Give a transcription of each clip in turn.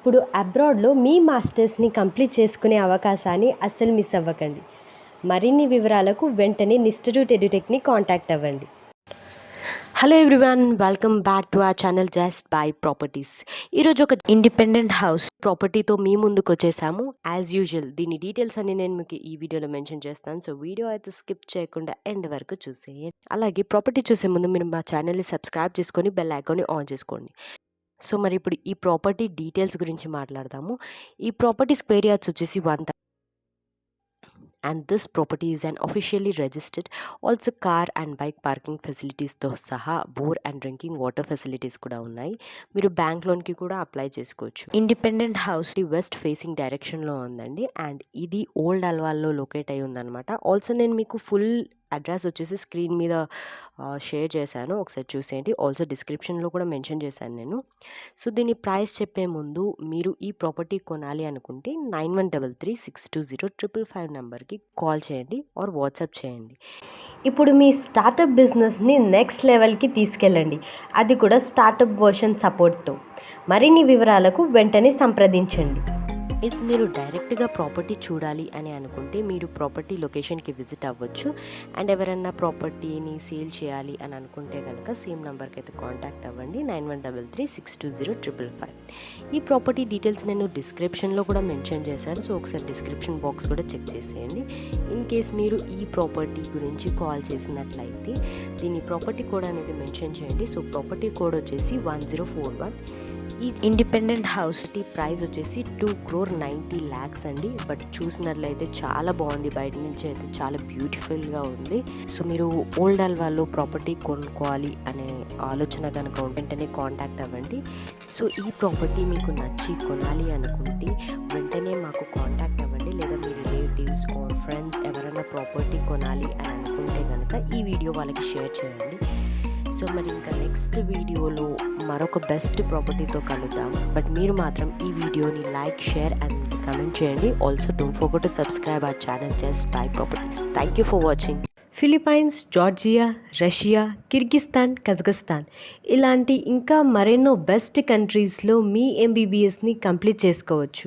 ఇప్పుడు అబ్రాడ్లో మీ మాస్టర్స్ని కంప్లీట్ చేసుకునే అవకాశాన్ని అస్సలు మిస్ అవ్వకండి. మరిన్ని వివరాలకు వెంటనే నిస్టరూట్ ఎడ్యుటెక్ని కాంటాక్ట్ అవ్వండి. Hello everyone, welcome back to our channel just by properties. ఈరోజు ఒక ఇండిపెండెంట్ హౌస్ ప్రాపర్టీతో మీ ముందుకు వచ్చేసాము. యాజ్ యూజువల్ దీని డీటెయిల్స్ అన్ని నేను మీకు ఈ వీడియోలో మెన్షన్ చేస్తాను. సో వీడియో అయితే స్కిప్ చేయకుండా ఎండ్ వరకు చూసేయండి. అలాగే ప్రాపర్టీ చూసే ముందు మీరు మా ఛానల్ని సబ్స్క్రైబ్ చేసుకొని బెల్ ఐకాన్ని ఆన్ చేసుకోండి. సో మరి ఇప్పుడు ఈ ప్రాపర్టీ డీటెయిల్స్ గురించి మాట్లాడదాము. ఈ ప్రాపర్టీ స్క్వేర్ యార్డ్స్ వచ్చేసి 1 and this property is an officially registered, also car and bike parking facilities తో సహా bore and drinking water facilities కూడా ఉన్నాయి. మీరు బ్యాంక్ లోన్కి కూడా అప్లై చేసుకోవచ్చు. ఇండిపెండెంట్ హౌస్ వెస్ట్ ఫేసింగ్ డైరెక్షన్లో ఉందండి అండ్ ఇది ఓల్డ్ అల్వాల్లో లొకేట్ అయి ఉందన్నమాట. ఆల్సో నేను మీకు ఫుల్ అడ్రస్ వచ్చేసి స్క్రీన్ మీద షేర్ చేశాను, ఒకసారి చూసేయండి. ఆల్సో డిస్క్రిప్షన్లో కూడా మెన్షన్ చేశాను నేను. సో దీని ప్రైస్ చెప్పే ముందు మీరు ఈ ప్రాపర్టీ కొనాలి అనుకుంటే 9133620555 నెంబర్కి కాల్ చేయండి ఆర్ వాట్సాప్ చేయండి. ఇప్పుడు మీ స్టార్టప్ బిజినెస్ని నెక్స్ట్ లెవెల్కి తీసుకెళ్ళండి, అది కూడా స్టార్టప్ వర్షన్ సపోర్ట్తో. మరిన్ని వివరాలకు వెంటనే సంప్రదించండి. ఇఫ్ మీరు డైరెక్ట్గా ప్రాపర్టీ చూడాలి అని అనుకుంటే మీరు ప్రాపర్టీ లొకేషన్కి విజిట్ అవ్వచ్చు. అండ్ ఎవరైనా ప్రాపర్టీని సేల్ చేయాలి అని అనుకుంటే కనుక సేమ్ నెంబర్కి అయితే కాంటాక్ట్ అవ్వండి, 9133620555. ఈ ప్రాపర్టీ డీటెయిల్స్ నేను డిస్క్రిప్షన్లో కూడా మెన్షన్ చేశాను. సో ఒకసారి డిస్క్రిప్షన్ బాక్స్ కూడా చెక్ చేసేయండి. ఇన్ కేస్ మీరు ఈ ప్రాపర్టీ గురించి కాల్ చేసినట్లయితే దీని ప్రాపర్టీ కోడ్ అనేది మెన్షన్ చేయండి. సో ప్రాపర్టీ కోడ్ వచ్చేసి 1041. ఈ ఇండిపెండెంట్ హౌస్ ప్రైస్ వచ్చేసి 2,90,00,000 అండి. బట్ చూసినట్లయితే చాలా బాగుంది, బయట నుంచి అయితే చాలా బ్యూటిఫుల్గా ఉంది. సో మీరు ఓల్డ్ అల్వాలో ప్రాపర్టీ కొనుక్కోవాలి అనే ఆలోచన కనుక వెంటనే కాంటాక్ట్ అవ్వండి. సో ఈ ప్రాపర్టీ మీకు నచ్చి కొనాలి అనుకుంటే వెంటనే మాకు కాంటాక్ట్ అవ్వండి, లేదా మీ రిలేటివ్స్ ఆర్ ఫ్రెండ్స్ ఎవరైనా ప్రాపర్టీ కొనాలి అని అనుకుంటే కనుక ఈ వీడియో వాళ్ళకి షేర్ చేయండి. సో మరి ఇంకా నెక్స్ట్ వీడియోలో మరొక బెస్ట్ ప్రాపర్టీతో కలుద్దాం. బట్ మీరు మాత్రం ఈ వీడియోని లైక్, షేర్ అండ్ కమెంట్ చేయండి. Also don't forget to subscribe our channel just by properties. Thank you for watching. Philippines, Georgia, Russia, Kyrgyzstan, Kazakhstan ఇలాంటి ఇంకా మరెన్నో బెస్ట్ కంట్రీస్లో మీ MBBSని కంప్లీట్ చేసుకోవచ్చు.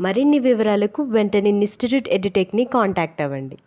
మరిన్ని వివరాలకు వెంటనే నిస్టరూట్ ఎడ్యుటెక్ని కాంటాక్ట్ అవ్వండి.